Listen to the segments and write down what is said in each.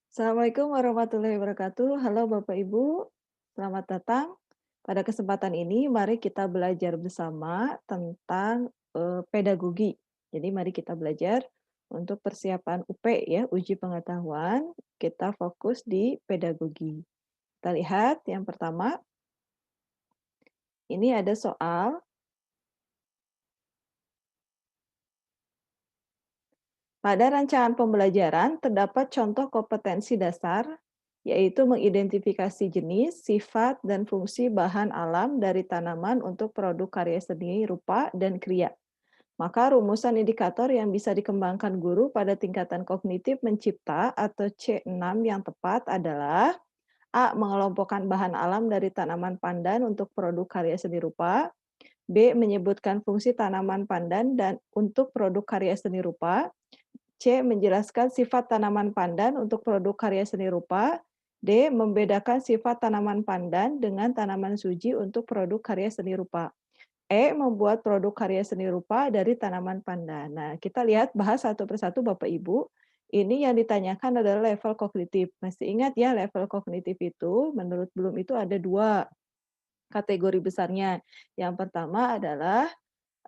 Assalamualaikum warahmatullahi wabarakatuh. Halo Bapak Ibu, selamat datang. Pada kesempatan ini mari kita belajar bersama tentang pedagogi. Jadi mari kita belajar untuk persiapan UP ya, uji pengetahuan. Kita fokus di pedagogi. Kita lihat yang pertama, ini ada soal. Pada rancangan pembelajaran terdapat contoh kompetensi dasar, yaitu mengidentifikasi jenis, sifat, dan fungsi bahan alam dari tanaman untuk produk karya seni rupa dan kriya. Maka rumusan indikator yang bisa dikembangkan guru pada tingkatan kognitif mencipta atau C6 yang tepat adalah A. Mengelompokkan bahan alam dari tanaman pandan untuk produk karya seni rupa. B. Menyebutkan fungsi tanaman pandan dan untuk produk karya seni rupa. C. Menjelaskan sifat tanaman pandan untuk produk karya seni rupa. D. Membedakan sifat tanaman pandan dengan tanaman suji untuk produk karya seni rupa. E. Membuat produk karya seni rupa dari tanaman pandan. Nah, kita lihat bahas satu persatu Bapak Ibu. Ini yang ditanyakan adalah level kognitif. Masih ingat ya, level kognitif itu menurut Bloom itu ada dua kategori besarnya. Yang pertama adalah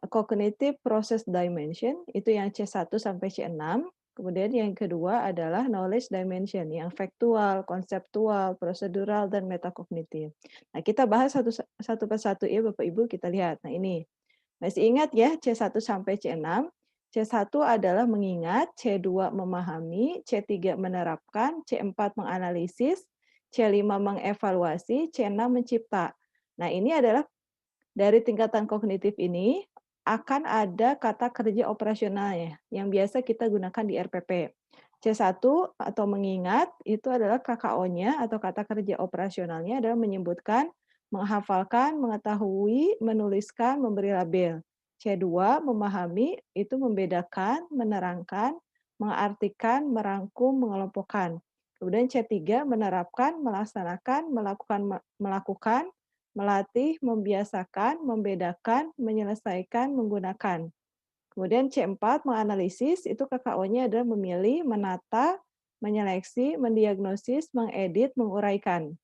Cognitive Process Dimension, itu yang C1 sampai C6. Kemudian yang kedua adalah Knowledge Dimension, yang faktual, konseptual, prosedural, dan metakognitif. Nah, kita bahas satu persatu ya Bapak Ibu, kita lihat. Nah, ini. Masih ingat ya C1 sampai C6? C1 adalah mengingat, C2 memahami, C3 menerapkan, C4 menganalisis, C5 mengevaluasi, C6 mencipta. Nah, ini adalah dari tingkatan kognitif ini akan ada kata kerja operasionalnya yang biasa kita gunakan di RPP. C1 atau mengingat itu adalah KKO-nya atau kata kerja operasionalnya adalah menyebutkan, menghafalkan, mengetahui, menuliskan, memberi label. C2 memahami itu membedakan, menerangkan, mengartikan, merangkum, mengelompokkan. Kemudian C3 menerapkan, melaksanakan, melakukan, melatih, membiasakan, membedakan, menyelesaikan, menggunakan. Kemudian C4 menganalisis, itu KKO-nya adalah memilih, menata, menyeleksi, mendiagnosis, mengedit, menguraikan.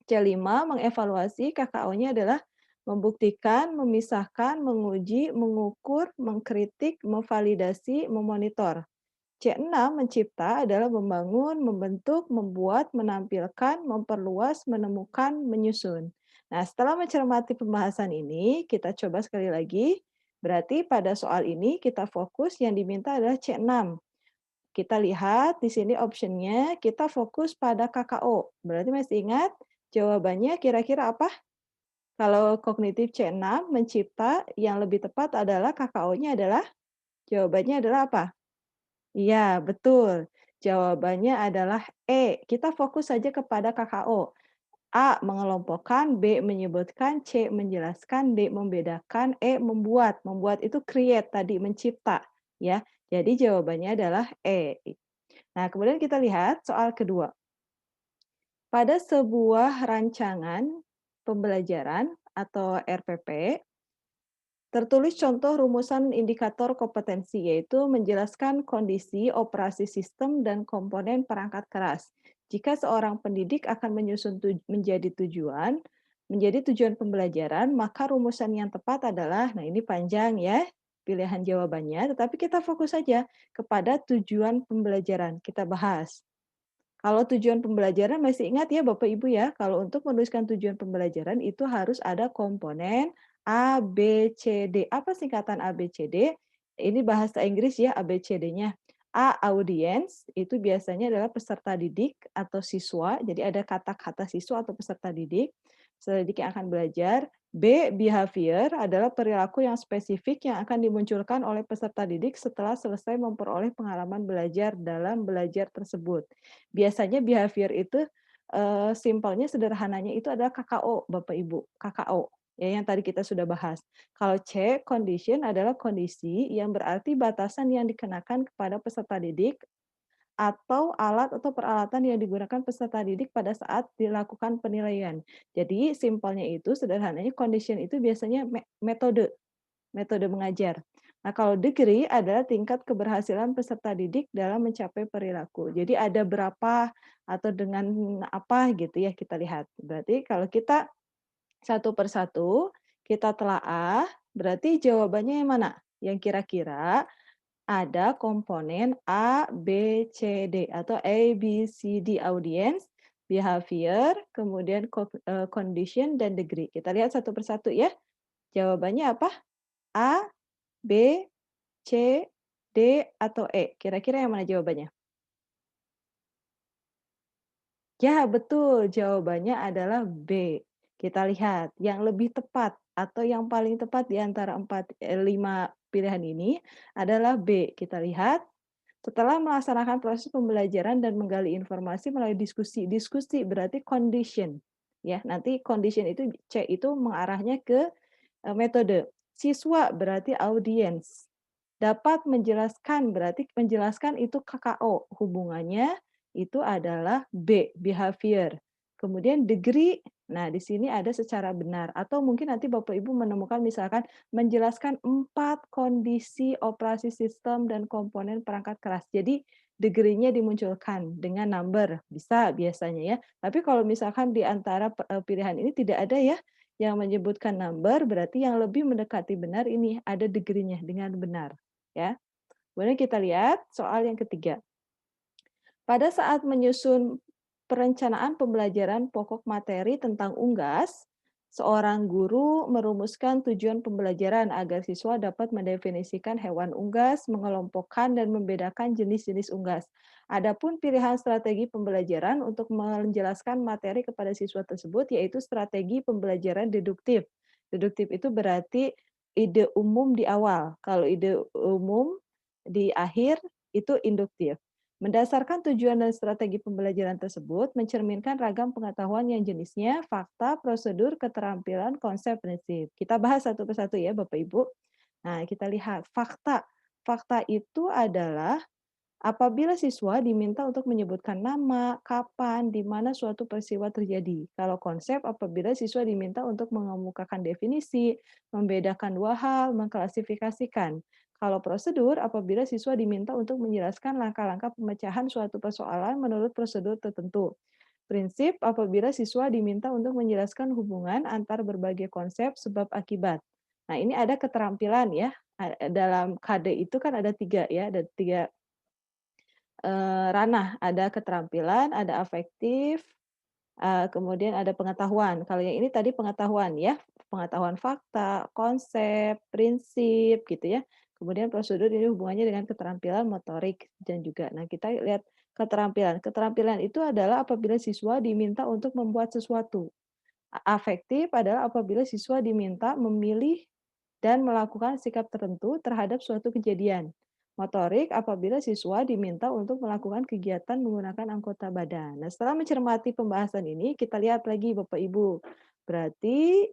C5 mengevaluasi, KKO-nya adalah membuktikan, memisahkan, menguji, mengukur, mengkritik, memvalidasi, memonitor. C6 mencipta adalah membangun, membentuk, membuat, menampilkan, memperluas, menemukan, menyusun. Nah, setelah mencermati pembahasan ini, kita coba sekali lagi. Berarti pada soal ini kita fokus yang diminta adalah C6. Kita lihat di sini optionnya, kita fokus pada KKO. Berarti masih ingat jawabannya kira-kira apa? Kalau kognitif C6 mencipta, yang lebih tepat adalah KKO-nya adalah, jawabannya adalah apa? Iya, betul. Jawabannya adalah E. Kita fokus saja kepada KKO. A. Mengelompokkan, B. Menyebutkan, C. Menjelaskan, D. Membedakan, E. Membuat. Membuat itu create tadi, mencipta. Ya, jadi jawabannya adalah E. Nah, kemudian kita lihat soal kedua. Pada sebuah rancangan pembelajaran atau RPP, tertulis contoh rumusan indikator kompetensi, yaitu menjelaskan kondisi operasi sistem dan komponen perangkat keras. Jika seorang pendidik akan menyusun menjadi tujuan pembelajaran, maka rumusan yang tepat adalah, nah ini panjang ya, pilihan jawabannya, tetapi kita fokus saja kepada tujuan pembelajaran. Kita bahas. Kalau tujuan pembelajaran masih ingat ya Bapak Ibu ya, kalau untuk menuliskan tujuan pembelajaran itu harus ada komponen A, B, C, D. Apa singkatan A, B, C, D? Ini bahasa Inggris ya A, B, C, D-nya. A, audience, itu biasanya adalah peserta didik atau siswa. Jadi ada kata-kata siswa atau peserta didik. Peserta didik yang akan belajar. B, behavior adalah perilaku yang spesifik yang akan dimunculkan oleh peserta didik setelah selesai memperoleh pengalaman belajar dalam belajar tersebut. Biasanya behavior itu, simpelnya, sederhananya itu adalah KKO, Bapak Ibu, KKO, ya yang tadi kita sudah bahas. Kalau C, condition adalah kondisi yang berarti batasan yang dikenakan kepada peserta didik atau alat atau peralatan yang digunakan peserta didik pada saat dilakukan penilaian. Jadi simpelnya itu, sederhananya condition itu biasanya metode mengajar. Nah, kalau degree adalah tingkat keberhasilan peserta didik dalam mencapai perilaku. Jadi ada berapa atau dengan apa gitu ya kita lihat. Berarti kalau kita satu persatu kita telaah, berarti jawabannya yang mana? Yang kira-kira ada komponen A, B, C, D atau A, B, C, D audience, behavior, kemudian condition dan degree. Kita lihat satu persatu ya. Jawabannya apa? A, B, C, D, atau E? Kira-kira yang mana jawabannya? Ya, betul. Jawabannya adalah B. Kita lihat yang lebih tepat atau yang paling tepat di antara 5 pilihan ini adalah B. Kita lihat setelah melaksanakan proses pembelajaran dan menggali informasi melalui diskusi. Diskusi berarti condition. Ya, nanti condition itu C itu mengarahnya ke metode. Siswa berarti audience. Dapat menjelaskan berarti menjelaskan itu KKO. Hubungannya itu adalah B, behavior. Kemudian degree, nah di sini ada secara benar. Atau mungkin nanti Bapak Ibu menemukan misalkan menjelaskan 4 kondisi operasi sistem dan komponen perangkat keras. Jadi degree-nya dimunculkan dengan number, bisa biasanya ya. Tapi kalau misalkan di antara pilihan ini tidak ada ya yang menyebutkan number, berarti yang lebih mendekati benar ini ada degree-nya dengan benar, ya. Kemudian kita lihat soal yang ketiga. Pada saat menyusun perencanaan pembelajaran pokok materi tentang unggas, seorang guru merumuskan tujuan pembelajaran agar siswa dapat mendefinisikan hewan unggas, mengelompokkan dan membedakan jenis-jenis unggas. Adapun pilihan strategi pembelajaran untuk menjelaskan materi kepada siswa tersebut yaitu strategi pembelajaran deduktif. Deduktif itu berarti ide umum di awal. Kalau ide umum di akhir itu induktif. Mendasarkan tujuan dan strategi pembelajaran tersebut mencerminkan ragam pengetahuan yang jenisnya, fakta, prosedur, keterampilan, konsep, prinsip. Kita bahas satu persatu ya Bapak Ibu. Nah, kita lihat fakta. Fakta itu adalah apabila siswa diminta untuk menyebutkan nama, kapan, di mana suatu peristiwa terjadi. Kalau konsep, apabila siswa diminta untuk mengemukakan definisi, membedakan dua hal, mengklasifikasikan. Kalau prosedur, apabila siswa diminta untuk menjelaskan langkah-langkah pemecahan suatu persoalan menurut prosedur tertentu. Prinsip, apabila siswa diminta untuk menjelaskan hubungan antar berbagai konsep sebab akibat. Nah, ini ada keterampilan ya. Dalam KD itu kan ada tiga ya, ada tiga ranah, ada keterampilan, ada afektif, kemudian ada pengetahuan. Kalau yang ini tadi pengetahuan ya, pengetahuan fakta, konsep, prinsip gitu ya. Kemudian prosedur ini hubungannya dengan keterampilan motorik dan juga. Nah, kita lihat keterampilan. Keterampilan itu adalah apabila siswa diminta untuk membuat sesuatu. Afektif adalah apabila siswa diminta memilih dan melakukan sikap tertentu terhadap suatu kejadian. Motorik apabila siswa diminta untuk melakukan kegiatan menggunakan anggota badan. Nah, setelah mencermati pembahasan ini, kita lihat lagi Bapak Ibu. Berarti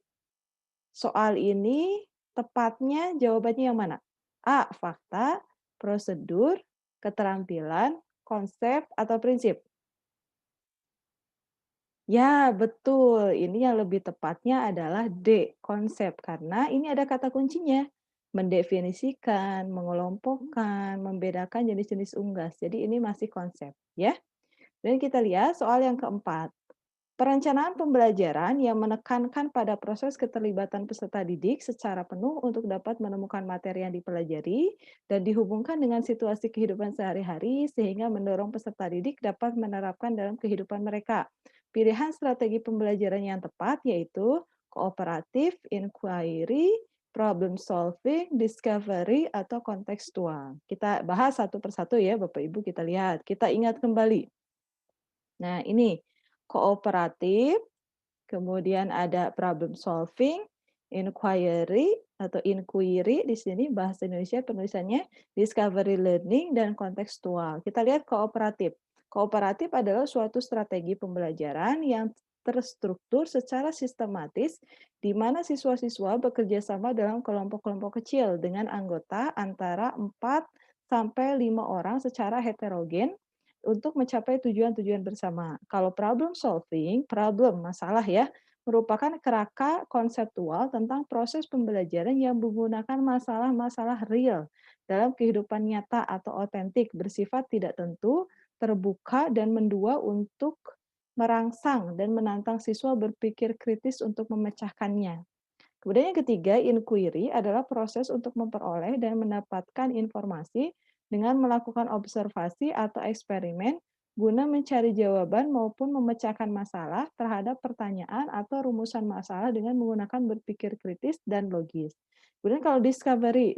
soal ini tepatnya jawabannya yang mana? A. Fakta, prosedur, keterampilan, konsep, atau prinsip? Ya, betul. Ini yang lebih tepatnya adalah D, konsep. Karena ini ada kata kuncinya. Mendefinisikan, mengelompokkan, membedakan jenis-jenis unggas. Jadi ini masih konsep, ya. Dan kita lihat soal yang keempat. Perencanaan pembelajaran yang menekankan pada proses keterlibatan peserta didik secara penuh untuk dapat menemukan materi yang dipelajari dan dihubungkan dengan situasi kehidupan sehari-hari sehingga mendorong peserta didik dapat menerapkan dalam kehidupan mereka. Pilihan strategi pembelajaran yang tepat yaitu kooperatif, inquiry, problem solving, discovery, atau kontekstual. Kita bahas satu persatu ya Bapak Ibu, kita lihat. Kita ingat kembali. Nah, ini kooperatif, kemudian ada problem solving, inquiry atau inquiry di sini bahasa Indonesia penulisannya discovery learning dan kontekstual. Kita lihat kooperatif. Kooperatif adalah suatu strategi pembelajaran yang terstruktur secara sistematis di mana siswa-siswa bekerja sama dalam kelompok-kelompok kecil dengan anggota antara 4 sampai 5 orang secara heterogen untuk mencapai tujuan-tujuan bersama. Kalau problem solving, problem masalah ya, merupakan kerangka konseptual tentang proses pembelajaran yang menggunakan masalah-masalah real dalam kehidupan nyata atau otentik, bersifat tidak tentu, terbuka, dan mendua untuk merangsang dan menantang siswa berpikir kritis untuk memecahkannya. Kemudian yang ketiga, inquiry adalah proses untuk memperoleh dan mendapatkan informasi dengan melakukan observasi atau eksperimen guna mencari jawaban maupun memecahkan masalah terhadap pertanyaan atau rumusan masalah dengan menggunakan berpikir kritis dan logis. Kemudian kalau discovery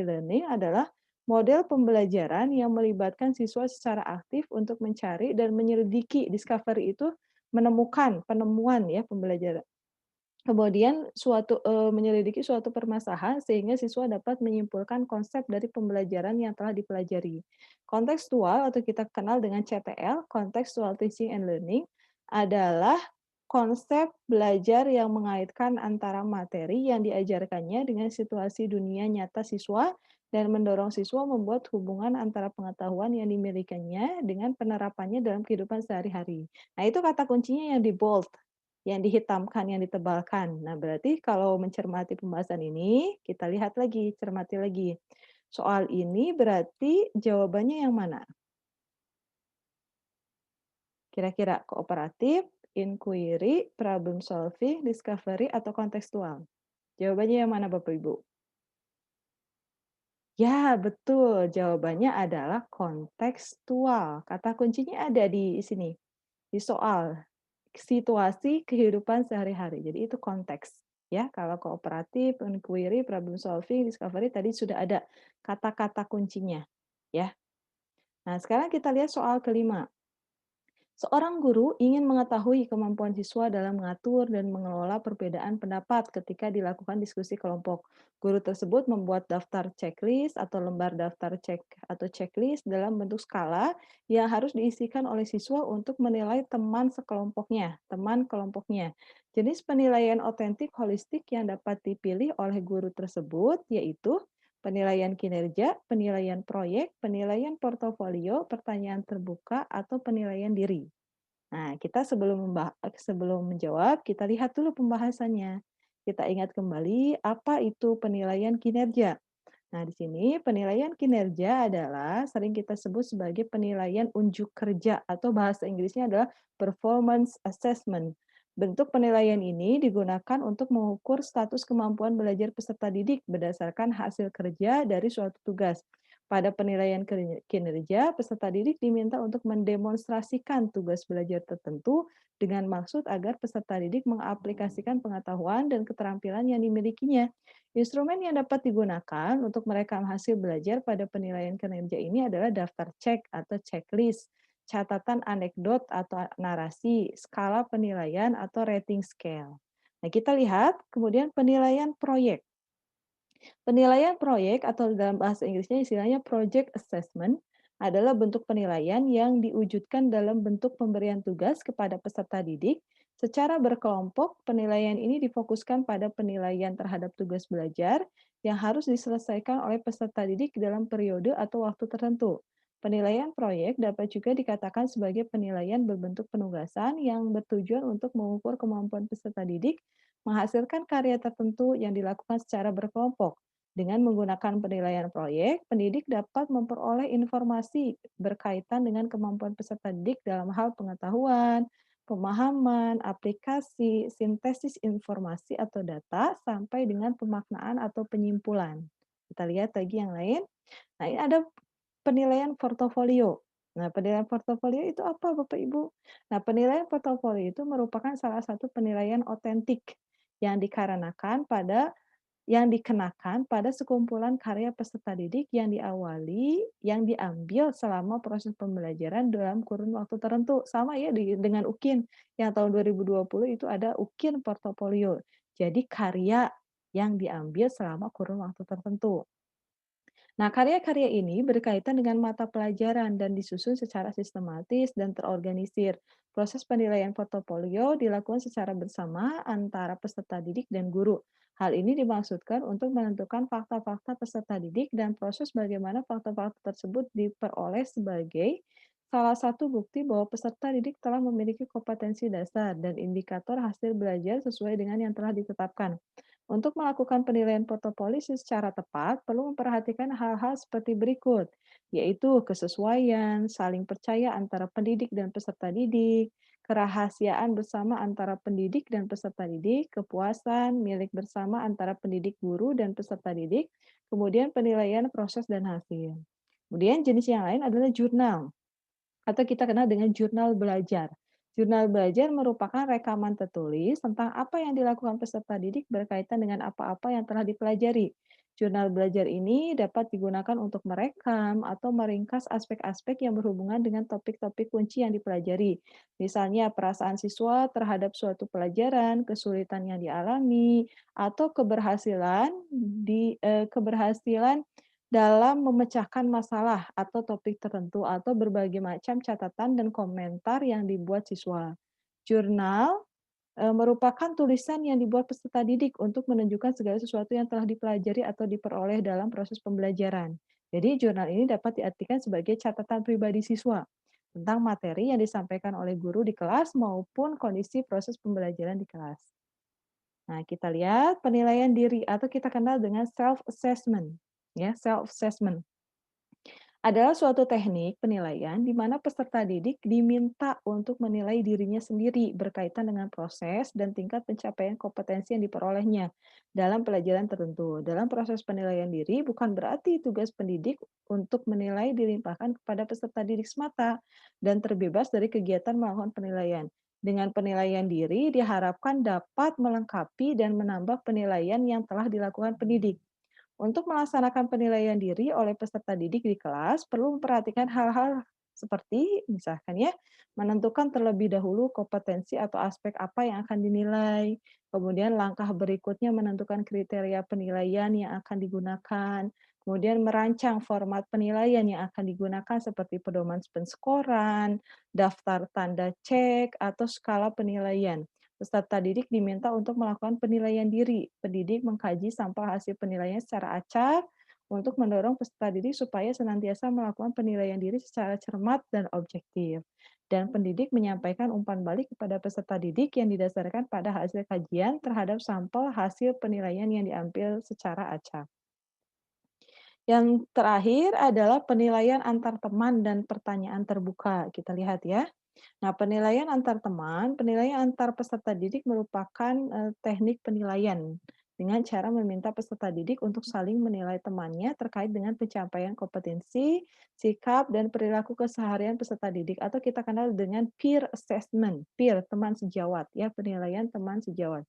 learning adalah model pembelajaran yang melibatkan siswa secara aktif untuk mencari dan menyelidiki. Discovery itu menemukan, penemuan ya pembelajaran. Kemudian menyelidiki suatu permasalahan sehingga siswa dapat menyimpulkan konsep dari pembelajaran yang telah dipelajari. Kontekstual atau kita kenal dengan CTL, Contextual Teaching and Learning, adalah konsep belajar yang mengaitkan antara materi yang diajarkannya dengan situasi dunia nyata siswa dan mendorong siswa membuat hubungan antara pengetahuan yang dimilikinya dengan penerapannya dalam kehidupan sehari-hari. Nah, itu kata kuncinya yang di bold. Yang dihitamkan, yang ditebalkan. Nah, berarti kalau mencermati pembahasan ini, kita lihat lagi, cermati lagi. Soal ini berarti jawabannya yang mana? Kira-kira kooperatif, inquiry, problem solving, discovery, atau kontekstual? Jawabannya yang mana Bapak Ibu? Ya, betul. Jawabannya adalah kontekstual. Kata kuncinya ada di sini, di soal. Situasi kehidupan sehari-hari. Jadi itu konteks. Ya, kalau kooperatif, inquiry, problem solving, discovery tadi sudah ada kata-kata kuncinya. Ya. Nah, sekarang kita lihat soal kelima. Seorang guru ingin mengetahui kemampuan siswa dalam mengatur dan mengelola perbedaan pendapat ketika dilakukan diskusi kelompok. Guru tersebut membuat daftar checklist atau lembar daftar cek atau checklist dalam bentuk skala yang harus diisikan oleh siswa untuk menilai teman kelompoknya. Jenis penilaian otentik holistik yang dapat dipilih oleh guru tersebut yaitu penilaian kinerja, penilaian proyek, penilaian portofolio, pertanyaan terbuka, atau penilaian diri. Nah, kita sebelum menjawab, kita lihat dulu pembahasannya. Kita ingat kembali apa itu penilaian kinerja. Nah, di sini penilaian kinerja adalah sering kita sebut sebagai penilaian unjuk kerja atau bahasa Inggrisnya adalah performance assessment. Bentuk penilaian ini digunakan untuk mengukur status kemampuan belajar peserta didik berdasarkan hasil kerja dari suatu tugas. Pada penilaian kinerja, peserta didik diminta untuk mendemonstrasikan tugas belajar tertentu dengan maksud agar peserta didik mengaplikasikan pengetahuan dan keterampilan yang dimilikinya. Instrumen yang dapat digunakan untuk merekam hasil belajar pada penilaian kinerja ini adalah daftar cek atau checklist, catatan anekdot atau narasi, skala penilaian atau rating scale. Nah, kita lihat kemudian penilaian proyek. Penilaian proyek atau dalam bahasa Inggrisnya istilahnya project assessment adalah bentuk penilaian yang diwujudkan dalam bentuk pemberian tugas kepada peserta didik. Secara berkelompok, penilaian ini difokuskan pada penilaian terhadap tugas belajar yang harus diselesaikan oleh peserta didik dalam periode atau waktu tertentu. Penilaian proyek dapat juga dikatakan sebagai penilaian berbentuk penugasan yang bertujuan untuk mengukur kemampuan peserta didik menghasilkan karya tertentu yang dilakukan secara berkelompok. Dengan menggunakan penilaian proyek, pendidik dapat memperoleh informasi berkaitan dengan kemampuan peserta didik dalam hal pengetahuan, pemahaman, aplikasi, sintesis informasi atau data, sampai dengan pemaknaan atau penyimpulan. Kita lihat lagi yang lain. Nah, ini ada penilaian portofolio. Nah, penilaian portofolio itu apa, Bapak Ibu? Nah, penilaian portofolio itu merupakan salah satu penilaian otentik yang dikenakan pada sekumpulan karya peserta didik yang diambil selama proses pembelajaran dalam kurun waktu tertentu. Sama ya dengan UKIN yang tahun 2020 itu ada UKIN portofolio. Jadi karya yang diambil selama kurun waktu tertentu. Nah, karya-karya ini berkaitan dengan mata pelajaran dan disusun secara sistematis dan terorganisir. Proses penilaian portofolio dilakukan secara bersama antara peserta didik dan guru. Hal ini dimaksudkan untuk menentukan fakta-fakta peserta didik dan proses bagaimana fakta-fakta tersebut diperoleh sebagai Salah satu bukti bahwa peserta didik telah memiliki kompetensi dasar dan indikator hasil belajar sesuai dengan yang telah ditetapkan. Untuk melakukan penilaian portofolio secara tepat, perlu memperhatikan hal-hal seperti berikut, yaitu kesesuaian, saling percaya antara pendidik dan peserta didik, kerahasiaan bersama antara pendidik dan peserta didik, kepuasan milik bersama antara pendidik guru dan peserta didik, kemudian penilaian proses dan hasil. Kemudian jenis yang lain adalah jurnal atau kita kenal dengan jurnal belajar. Jurnal belajar merupakan rekaman tertulis tentang apa yang dilakukan peserta didik berkaitan dengan apa-apa yang telah dipelajari. Jurnal belajar ini dapat digunakan untuk merekam atau meringkas aspek-aspek yang berhubungan dengan topik-topik kunci yang dipelajari. Misalnya perasaan siswa terhadap suatu pelajaran, kesulitan yang dialami, atau keberhasilan dalam memecahkan masalah atau topik tertentu atau berbagai macam catatan dan komentar yang dibuat siswa. Jurnal merupakan tulisan yang dibuat peserta didik untuk menunjukkan segala sesuatu yang telah dipelajari atau diperoleh dalam proses pembelajaran. Jadi jurnal ini dapat diartikan sebagai catatan pribadi siswa tentang materi yang disampaikan oleh guru di kelas maupun kondisi proses pembelajaran di kelas. Nah, kita lihat penilaian diri atau kita kenal dengan self assessment. Ya, self assessment adalah suatu teknik penilaian di mana peserta didik diminta untuk menilai dirinya sendiri berkaitan dengan proses dan tingkat pencapaian kompetensi yang diperolehnya dalam pelajaran tertentu. Dalam proses penilaian diri, bukan berarti tugas pendidik untuk menilai dilimpahkan kepada peserta didik semata dan terbebas dari kegiatan melakukan penilaian. Dengan penilaian diri diharapkan dapat melengkapi dan menambah penilaian yang telah dilakukan pendidik. Untuk melaksanakan penilaian diri oleh peserta didik di kelas, perlu memperhatikan hal-hal seperti misalkan ya, menentukan terlebih dahulu kompetensi atau aspek apa yang akan dinilai, kemudian langkah berikutnya menentukan kriteria penilaian yang akan digunakan, kemudian merancang format penilaian yang akan digunakan seperti pedoman penskoran, daftar tanda cek, atau skala penilaian. Peserta didik diminta untuk melakukan penilaian diri. Pendidik mengkaji sampel hasil penilaian secara acak untuk mendorong peserta didik supaya senantiasa melakukan penilaian diri secara cermat dan objektif. Dan pendidik menyampaikan umpan balik kepada peserta didik yang didasarkan pada hasil kajian terhadap sampel hasil penilaian yang diambil secara acak. Yang terakhir adalah penilaian antar teman dan pertanyaan terbuka. Kita lihat ya. Nah, penilaian antar peserta didik merupakan teknik penilaian dengan cara meminta peserta didik untuk saling menilai temannya terkait dengan pencapaian kompetensi, sikap, dan perilaku keseharian peserta didik atau kita kenal dengan peer assessment, peer teman sejawat ya, penilaian teman sejawat.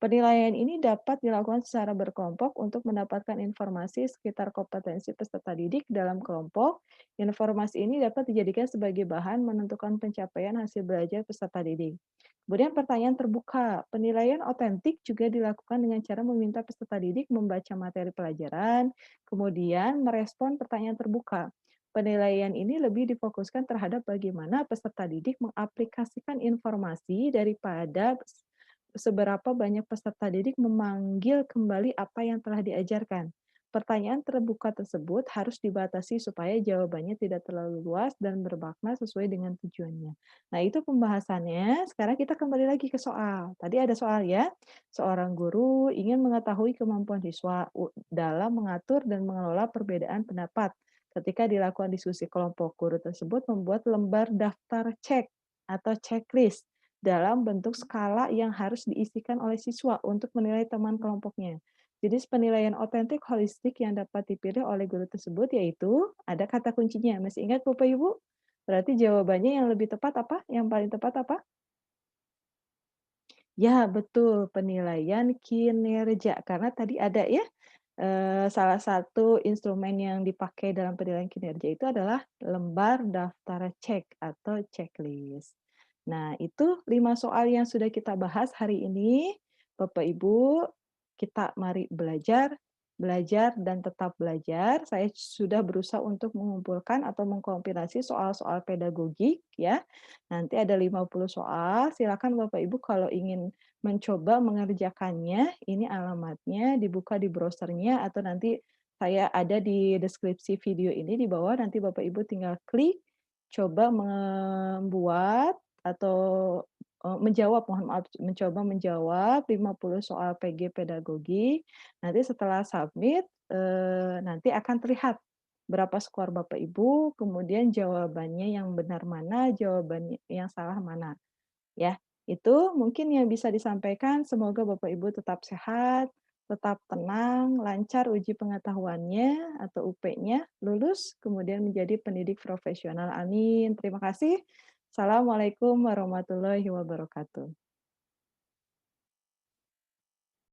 Penilaian ini dapat dilakukan secara berkelompok untuk mendapatkan informasi sekitar kompetensi peserta didik dalam kelompok. Informasi ini dapat dijadikan sebagai bahan menentukan pencapaian hasil belajar peserta didik. Kemudian pertanyaan terbuka. Penilaian otentik juga dilakukan dengan cara meminta peserta didik membaca materi pelajaran, kemudian merespon pertanyaan terbuka. Penilaian ini lebih difokuskan terhadap bagaimana peserta didik mengaplikasikan informasi daripada seberapa banyak peserta didik memanggil kembali apa yang telah diajarkan. Pertanyaan terbuka tersebut harus dibatasi supaya jawabannya tidak terlalu luas dan bermakna sesuai dengan tujuannya. Nah, itu pembahasannya. Sekarang kita kembali lagi ke soal. Tadi ada soal ya. Seorang guru ingin mengetahui kemampuan siswa dalam mengatur dan mengelola perbedaan pendapat. Ketika dilakukan diskusi kelompok, guru tersebut membuat lembar daftar cek atau checklist dalam bentuk skala yang harus diisikan oleh siswa untuk menilai teman kelompoknya. Jadi penilaian otentik holistik yang dapat dipilih oleh guru tersebut yaitu ada kata kuncinya. Masih ingat Bapak Ibu? Berarti jawabannya yang lebih tepat apa? Yang paling tepat apa? Ya, betul, penilaian kinerja. Karena tadi ada ya, salah satu instrumen yang dipakai dalam penilaian kinerja itu adalah lembar daftar cek atau checklist. Nah, itu 5 soal yang sudah kita bahas hari ini. Bapak Ibu, kita mari belajar, belajar dan tetap belajar. Saya sudah berusaha untuk mengumpulkan atau mengkompilasi soal-soal pedagogik ya. Nanti ada 50 soal, silakan Bapak Ibu kalau ingin mencoba mengerjakannya, ini alamatnya dibuka di browser-nya atau nanti saya ada di deskripsi video ini di bawah, nanti Bapak Ibu tinggal klik coba membuat atau, menjawab, mohon maaf, mencoba menjawab 50 soal PG pedagogi. Nanti setelah submit, nanti akan terlihat berapa skor Bapak Ibu, kemudian jawabannya yang benar mana, jawabannya yang salah mana. Ya, itu mungkin yang bisa disampaikan. Semoga Bapak Ibu tetap sehat, tetap tenang, lancar uji pengetahuannya atau UP-nya, lulus, kemudian menjadi pendidik profesional. Amin. Terima kasih. Assalamualaikum warahmatullahi wabarakatuh.